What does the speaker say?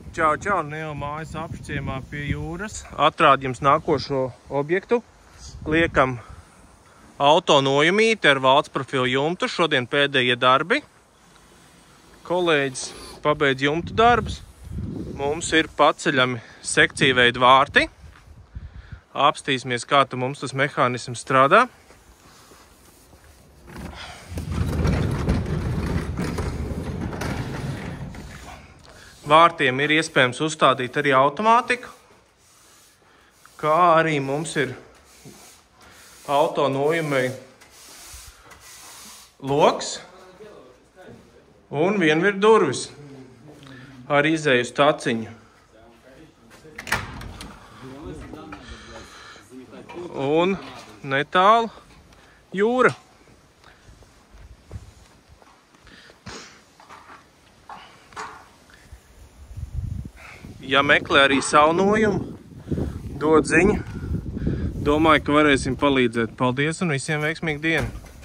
Čau, Neo mājas apšciemā pie jūras. Atrād jums nākošo objektu. Liekam auto nojumīti ar valsts profilu jumtu. Šodien pēdējie darbi. Kolēģis pabeidz jumtu darbus. Mums ir paceļami sekcija veida vārti. Apstīsimies, kā tu mums tas mehānisms strādā. Vārtiem ir iespējams uzstādīt arī automātiku, kā arī mums ir auto nojumei loks un vienvirt durvis ar izēju staciņu. Un netālu jūra. Ja meklē arī savu nojumu, dod ziņu. Domāju, ka varēsim palīdzēt. Paldies un visiem veiksmīgu dienu!